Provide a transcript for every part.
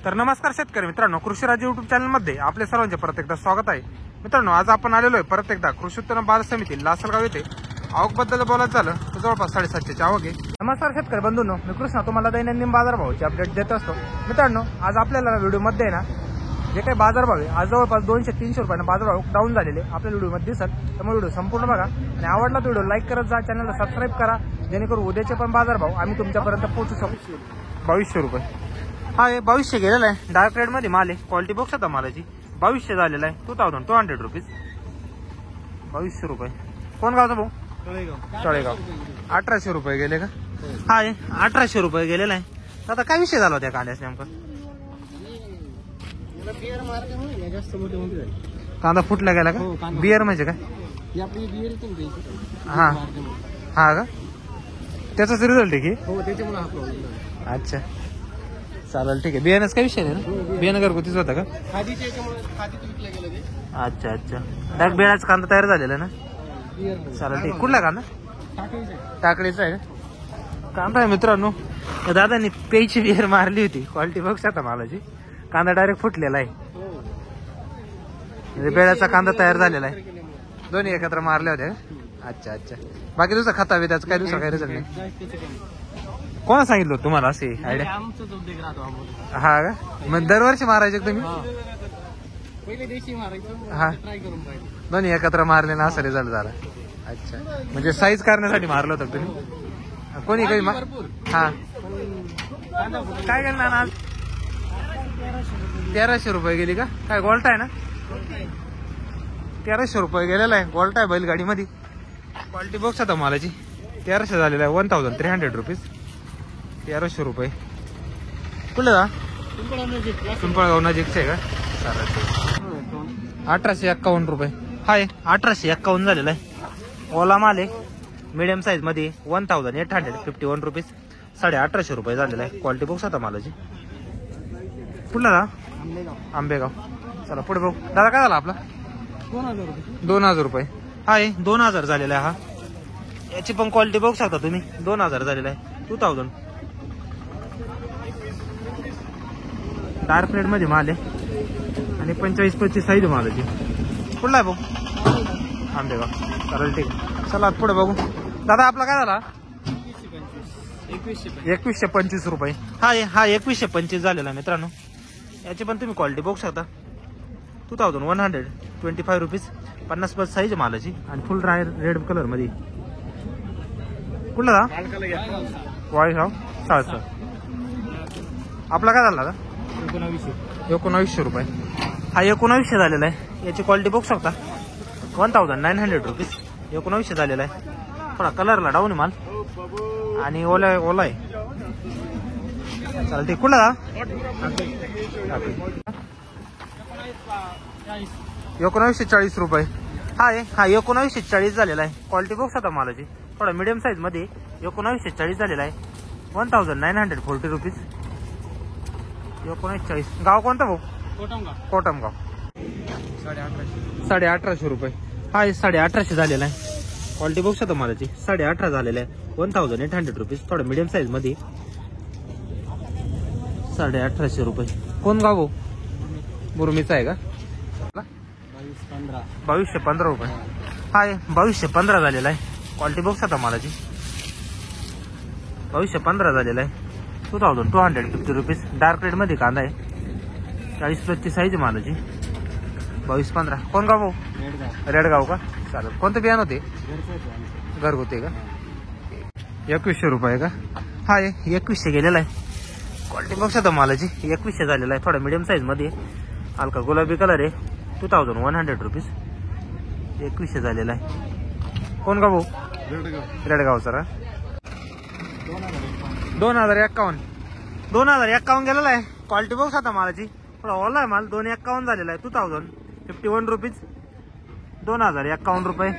तर नमस्कार शेतकरी मित्रांनो, कृषी राज्य युट्यूब चॅनल मध्ये आपले सर्वांचे परत एकदा स्वागत आहे। मित्रांनो, आज आपण आलेलो आहे परत एकदा कृषी उत्पन्न बाजार समिती लासलगाव येथे। आवकबद्दल बोलायचं झालं तर जवळपास 750ची आवक आहे। नमस्कार शेतकरी बंधूंनो, मी कृष्णा तुम्हाला दैनंदिन बाजारभावाची अपडेट देत असतो। मित्रांनो, आज आपल्याला व्हिडिओ मध्ये आहे ना जे काही बाजारभाव आहे आज जवळपास 200-300 रुपयांना बाजारभाव डाऊन झालेले आपल्या व्हिडिओमध्ये दिसत। त्यामुळे व्हिडिओ संपूर्ण बघा आणि आवडला तर व्हिडिओ लाईक करत जा, चॅनलला सबस्क्राईब करा जेणेकरून उद्याचे पण बाजारभाव आम्ही तुमच्यापर्यंत पोहोचू शकू। 2200 रुपये हा आहे, 2200 गेलेला आहे। डार्क रेड मध्ये माल आहे, क्वालिटी बॉक्स आता मालाची 2200 झालेला आहे। 2200 रुपीज 2200 रुपये। कोण गावचा भाऊ? तळेगाव। 1800 रुपये गेले का? हा आहे 1800 रुपये गेलेला आहे। आता काय विषय झाला त्या कांद्यास नेमका? कांदा फुटला गेला का? बियर म्हणजे काय? हा हा का, त्याचाच रिझल्ट आहे की? अच्छा चालेल, ठीक आहे। बियाणंच काय विषय नाही ना? बियाणं घरगुतीच होता का? अच्छा अच्छा, डायरेक्ट बियाणाचा कांदा तयार झालेला ना? चालेल, ठीक। कुठला कांदा? टाकळीचा आहे का? कांदा आहे मित्रांनो, दादांनी प्यायची बियर मारली होती, क्वालिटी बघ आता मालाची। कांदा डायरेक्ट फुटलेला आहे, बेळाचा कांदा तयार झालेला आहे। दोन्ही एकत्र मारले होते। अच्छा अच्छा, बाकी दुसरा खाता बी त्याचा काय दुसरा काही रिझल्ट नाही? कोण सांगितलं तुम्हाला असे आयडिया? हा का, मग दरवर्षी मारायचे तुम्ही? हा, दोन्ही एकत्र मारले ना असा रिझल्ट झाला। अच्छा, म्हणजे साईज करण्यासाठी मारलं होतं तुम्ही? कोणी काही हा काय केलं ना आज? 1300 रुपये गेली का? काय गोल्टा आहे ना? 1300 रुपये गेलेला आहे, गोल्टा आहे बैलगाडी मध्ये। क्वालिटी बॉक्स आता मालाची 1300 झालेला आहे। 1300 रुपीज 1300 रुपये। कुठलं जा? पिंपळगाव नजीकच आहे का? चालेल, 1851 रुपये हा आहे। 1851 झालेला आहे। ओला माल आहे, मिडियम साईज मध्ये 1851 रुपीज 1850 रुपये झालेला आहे। क्वालिटी बॉक्स आता मालाची। कुठला जा? आंबेगाव। चला पुढे बघू। दादा काय झाला आपला? 2000 रुपये हा आहे। 2000 झालेला आहे हा। याची पण क्वालिटी बघू शकता तुम्ही, 2000 झालेला आहे। 2000 डार्क रेड मध्ये माल आहे आणि 45-25 साईज मालाची। कुठला आहे भाऊ? आंबेगाव। चालेल, ठीक आहे। चला पुढे बघू। दादा आपला काय झाला? 2125 रुपये हा आहे। हा 2125 झालेला आहे मित्रांनो। याची पण तुम्ही क्वालिटी बघू शकता, 2125 रुपीज 50+ साईज मालाची आणि फुल रेड कलर मध्ये। कुठला जा? वाळगाव 700। आपला काय झाला? 1900 रुपये हा 1900 झालेला आहे। याची क्वालिटी बघू शकता, 1900 रुपीज 1900 झालेला आहे। थोडा कलरला डाऊन आहे माल आणि ओला आहे। चालते, कुठला जा? 1940 रुपये हा आहे। हा 1940 झालेला आहे। क्वालिटी बॉक्स आता मालाची थोडा मिडियम साईज मध्ये 1940 झालेला आहे। 1940 रुपीज 1940। गाव कोणतं भाऊ? कोटमगाव। 1850 रुपये हा आहे। 1850 झालेला आहे। क्वालिटी बॉक्स आता मालाची 1850 झालेला आहे। 1800 रुपीज थोडा मिडियम साईज मध्ये 1850 रुपये। कोण गाव भाऊ? बुरमीचा आहे का? 2215 रुपये हा आहे। 2215 झालेला आहे। क्वालिटी बॉक्स आता मालाची 2215 झालेला आहे। 2250 रुपीज डार्क रेड मध्ये कांदा आहे, 40+ ची साईज मालाची। 2215। कोण गाव भाऊ? रेडगाव का? चालेल, कोणतं बियाण होते? घरगुती का? 2100 रुपये का? हा आहे 2100 गेलेला आहे। क्वालिटी बॉक्स आता मालाची 2100 झालेला आहे। थोडा मिडियम साईज मध्ये हलका गुलाबी कलर आहे। 2100 रुपीज 2100 झालेला आहे। कोण का भाऊ? रेडगावचा का? 2051 गेलेला आहे। क्वालिटी बॉक्स आता मालाची थोडा ओला आहे माल, 251 झालेला आहे। 2051 रुपीज 2051 रुपये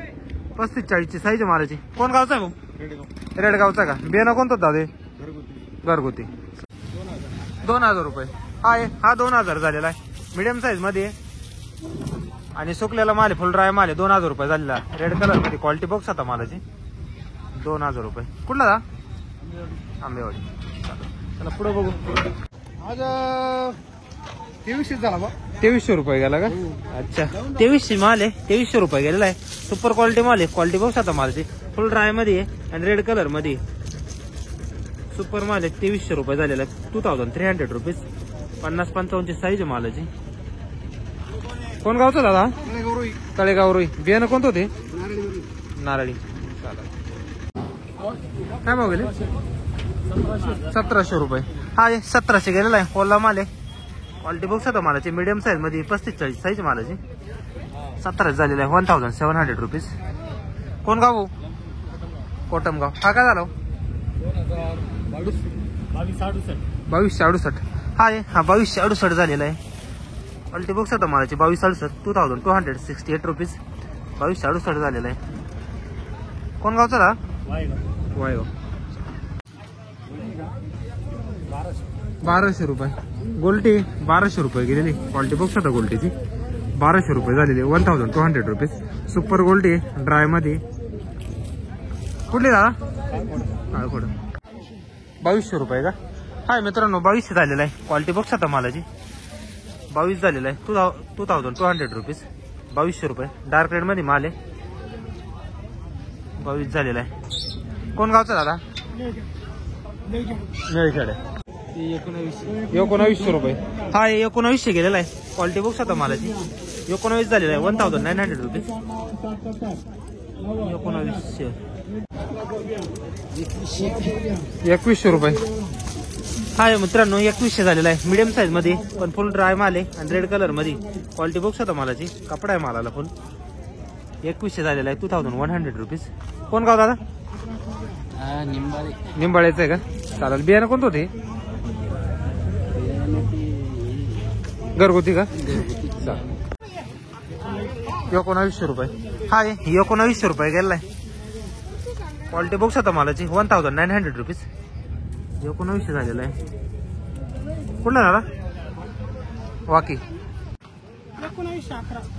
35-40 ची साईज मालाची। कोण गावचा आहे भाऊ? रेडगावचा का? बियाणं कोणतं दादे? घरगुती। 2000 रुपये हा आहे। हा 2000 झालेला आहे। मिडियम साईज मध्ये आणि सुकलेला माल आहे, फुल ड्राय माल आहे। 2000 रुपये झालेला रेड कलर मध्ये। क्वालिटी बॉक्स आता मालाची 2000 रुपये। कुठला जा? आंबेवाडी। चला पुढे बघू। आज 2300 झाला बा. 2300 रुपये गेला का? अच्छा 2300 माल आहे, 2300 रुपये गेलेला आहे. सुपर क्वालिटी माल आहे. क्वालिटी बघू शकता मालची. फुल ड्राय मध्ये आहे आणि रेड कलर मध्ये सुपर माल आहे. 2300 रुपये झालेला आहे. 2300 रुपीज. 50-55 ची साईज आहे मालाची. कोण गावचं दादा? तळेगाव रोई. बियाणं कोणतं होते? नारळी. काय भाव गेले? 1700 रुपये. हा 1700 गेलेला आहे. ओला माल आहे. क्वालिटी बघू शकता मालाची. मीडियम साईज मध्ये 35-40 साईज मालाची. 17 झालेला आहे. 1700 रुपीज. कोण गाव? कोटमगाव. हा काय झाला? 2268. हा 2268 झालेला आहे. क्वालिटी बघू शकता मालाची. 2268. 2268 रुपीज. 2268 झालेला आहे. कोण गावचा रा? वायगाव. 1200 रुपये. गोल्टी 1200 रुपये गेलेली. क्वालिटी बघू शकता गोल्टीची. 1200 रुपये झालेली. 1200 रुपीज. सुपर गोल्टी ड्राय मध्ये. कुठली दादा? 2200 रुपये का? हाय मित्रांनो 2200 झालेला आहे. क्वालिटी बघू शकता मालाची. 22 झालेला आहे. 2200 रुपीज. 2200 रुपये. डार्क रेड मध्ये माल आहे. 22 झालेला आहे. कोण गावचा दादा? निळखेड. 1900 रुपये. हा 1900 गेलेला आहे. क्वालिटी बघू शकता मालाची. 19 झालेला आहे. 1900 रुपीज. 1900. 2100 रुपये. हा मित्रांनो 2100 झालेला आहे. मीडियम साईज मध्ये पण फुल ड्राय माल आहे आणि रेड कलर मध्ये. क्वालिटी बघू शकता मालाची. कपडा आहे मालाला फुल. 2100 झालेला आहे. 2100 रुपीज. कोण गाव दादा? निंबाळेचं आहे का? चालेल. बियाणं कोणतं होते? घरगुती का? 1900 रुपये. हा 1900 रुपये गेलाय. क्वालिटी बघू शकता मालाची. 1900 रुपीज. 1900 झालेला आहे. कुठला झाला? वाकी.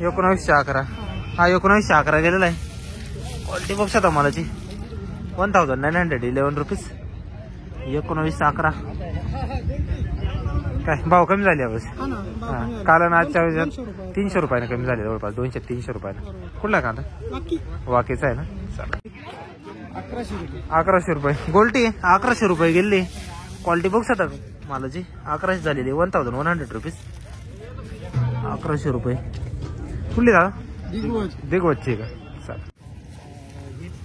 1911. हा 1911 गेलेला आहे. क्वालिटी बघू शकता मालाची. 1911 रुपीज. 1911. काय भाव कमी झाले यावेळेस? काल आणि आजच्या वेळेस 300 रुपयाने कमी झाले. जवळपास 200-300 रुपयाने. कुठला कांदा? वाकीचा आहे ना? चालेल. 1100 रुपये. गोल्टी 1100 रुपये गेली. क्वालिटी बघू शकता मालाची. 1100 झालेली. 1100 रुपीज. 1100 रुपये. कुठली का? दिगवतची का? चालेल.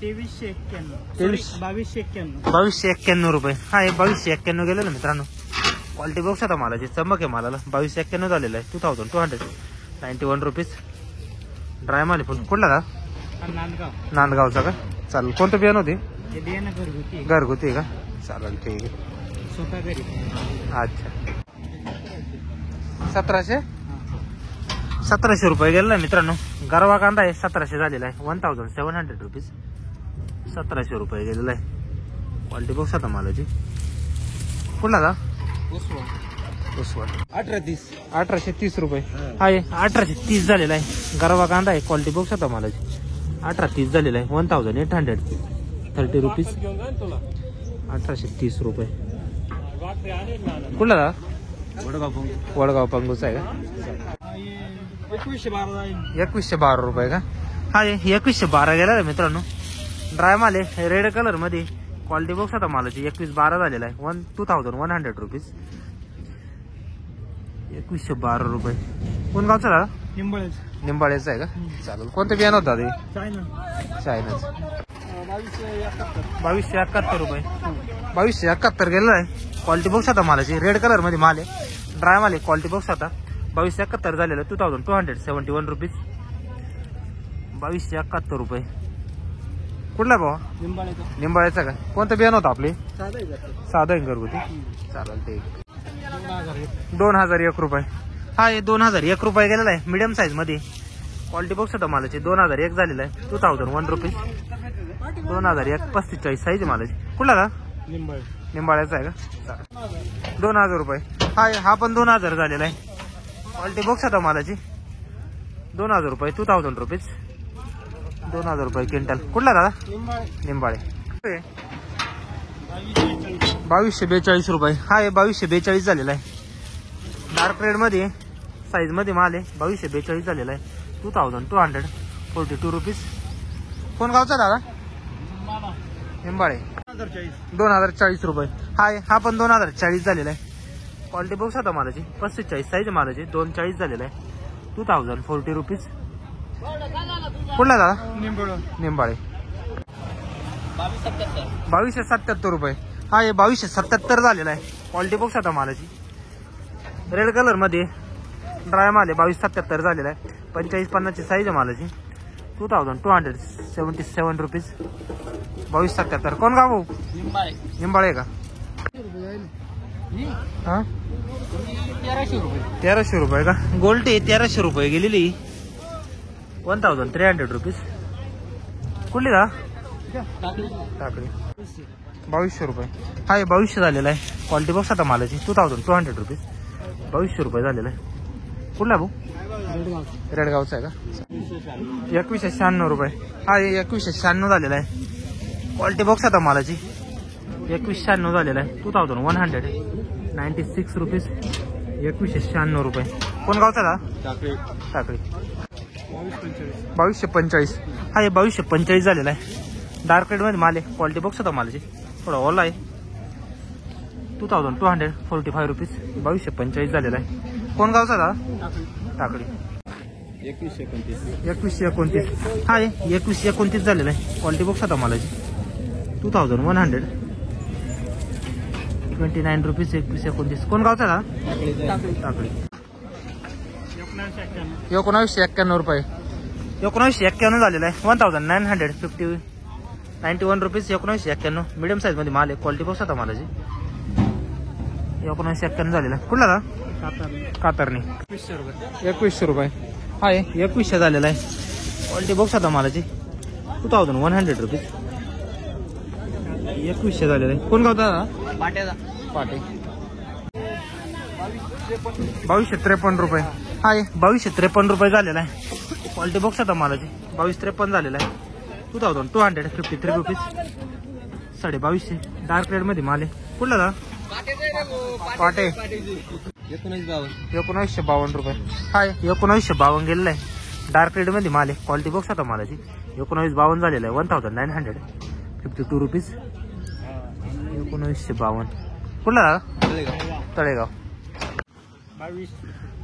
2291 रुपये. हा 2291 गेलेलं मित्रांनो. क्वालिटी बघू शकता मालाची. चमक आहे मालाला. 2291 झालेलं आहे. 2291 रुपीज. ड्राय माल फुल. कुठला का? नांदगावचा का? चालेल. कोणतं बियाणं होते? घरगुती आहे का? चालेल ठीक आहे. अच्छा 1700 रुपये गेलेला मित्रांनो. गरवा कांदा आहे. 1700 झालेला आहे. 1700 रुपीज. 1700 रुपये गेलेला आहे. क्वालिटी बघू शकता मालाची. कुठला का? उसवड. 1830 रुपये. हा 1830 झालेला आहे. गरवा कांदा आहे. क्वालिटी बघू शकता मालाची. 1830 झालेला आहे. 1830 रुपीज. 1830 रुपये. कुठला का? वडगाव पंगूचा आहे का? 2112 रुपये का? हा 2112 गेला आहे मित्रांनो. ड्राय माल आहे. रेड कलर मध्ये. क्वालिटी बघू शकता मालाची. 2112 झालेला आहे. 2100 रुपीज. 2112 रुपये. कोण गावचा दादा? निंबाळेचं आहे का? चालेल. कोणतं बियाणं होतं ते? चायनाच. 2271 रुपये. 2271 गेलेला आहे. क्वालिटी बघू शकता मालाची. रेड कलर मध्ये माल आहे. ड्राय माल आहे. क्वालिटी बघू शकता. 2271 झालेलं आहे. 2271 रुपीज. 2271 रुपये. कुठला भावा? निंबाळेचा का? कोणतं बियाणं होतं आपले? साधं घरगुती. चालेल ठीक. 2001 रुपये. हा 2001 रुपये गेलेला आहे. मीडियम साईज मध्ये. क्वालिटी बघू शकता मालाची. 2001 झालेला आहे. 2001 रुपीज. 2001 45 साईज मालाची. कुठला का? निंबाळ्याचा आहे का? चालेल. 2000 रुपये. हा पण 2000 झालेला आहे. क्वालिटी बघू शकता मालाची. 2000 रुपये. 2000 रुपीज. 2000 रुपये क्विंटल. कुठला दादा? निंबाळे. 2242 रुपये. हा 2242 झालेला आहे. डार्क रेड मध्ये. साईज मध्ये माल आहे. 2242 झालेला आहे. 2242 रुपीज. कोण गावचा दादा? निंबाळे. 2040 रुपये. हा पण 2040 झालेला आहे. क्वालिटी बघू शकता मालाची. 45 साईज मालाची. 240 झालेला आहे. 2040 रुपीज. कुठला दादा? निंबाळे. 2277 रुपये. हे 2277 झालेला आहे. क्वालिटी बघू शकता मालाची. रेड कलर मध्ये ड्राय माल आहे. 2277 झालेला आहे. 45-50 साईज आहे मालाची. 2277 रुपीज. 2277. कोण गाव भाऊ? निंबाळे का? हा 1300 रुपये का? गोल्टी 1300 रुपये गेलेली. 1300 रुपीज. कुठली का? टाकळी. 2200 रुपये. हा 2200 झालेला आहे. क्वालिटी बघ आता मालाची. 2200 रुपीज. 2200 रुपये झालेला आहे. कुठला भाऊ? रेडगावचा आहे का? 2196 रुपये. 2196 झालेला आहे. क्वालिटी बॉक्स आता मालाची. 2196 झालेला आहे. 2196 रुपीज. 2196 रुपये. कोण गावचा का? टाकळी. 2245. 2245 झालेला आहे. डार्क रेड मध्ये माल आहे. क्वालिटी बॉक्स आता मालाची. थोडा ओला आहे. 2245 रुपीज. 2245 झालेला आहे. कोण गावचा का? टाकळी. 2129. 2129 झालेला आहे. क्वालिटी बॉक्स आता मालाची. 2129 रुपीज. 2129. कोण गावचा का? टाकळी. 1991 रुपये. 1991 झालेला आहे. 1991 रुपीज. 1991 मीडियम साईज मध्ये माल आहे. क्वालिटी बॉक्स आता मालाची. 1991 झालेला आहे. कुठला का? कातरणी. 2100 रुपये. 2100 झालेला आहे. क्वालिटी बॉक्स आता मालाची. 2100 रुपीज. 2100 झालेला आहे. कोण गावता? पाटे. 2253 रुपये. 2253 रुपये झालेला आहे. क्वालिटी बॉक्स आता मालाची. 2253 झालेला आहे. 2253 रुपीज. 2250. डार्क रेड मध्ये माल आहे. कुठला का? पाटे. 1952 रुपये. 1952 गेलेला आहे. डार्क रेड मध्ये माल आहे. क्वालिटी बॉक्स आता मालाची. 1952 झालेला आहे. 1952 रुपीज. 1952. कुठला? तळेगाव.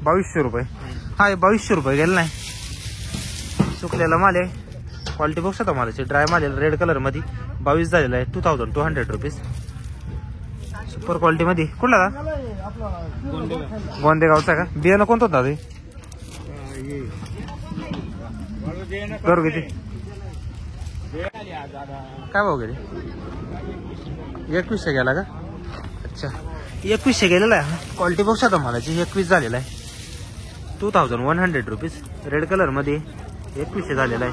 2200 रुपये. 2200 रुपये गेलेला आहे. सुकलेला माल आहे. क्वालिटी बॉक्स आता मालाची. ड्राय माल आहे. रेड कलर मध्ये 22 झालेला आहे. 2200 रुपीज. सुपर क्वालिटी मध्ये. कुठला का? गोंदेगावचा का? बियाणं कोणतं होता ते? घरगुती. काय भाव गेले? 2100 गेला का? अच्छा 2100 गेलेला आहे. क्वालिटी बॉक्स आता मालाची. 21 झालेला आहे. 2100 रुपीज. रेड कलर मध्ये 2100 झालेला आहे.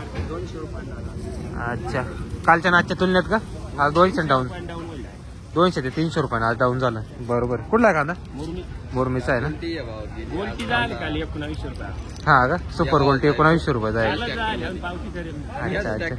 अच्छा कालच्या नाचच्या तुलनेत का? आज 200 डाऊन. 200 ते 300 रुपये आज डाऊन झालं. बरोबर. कुठला आहे कांदा? मुरमीचा आहे ना? हा का? सुपर गोल्टी 1900 रुपये जाईल. अच्छा अच्छा.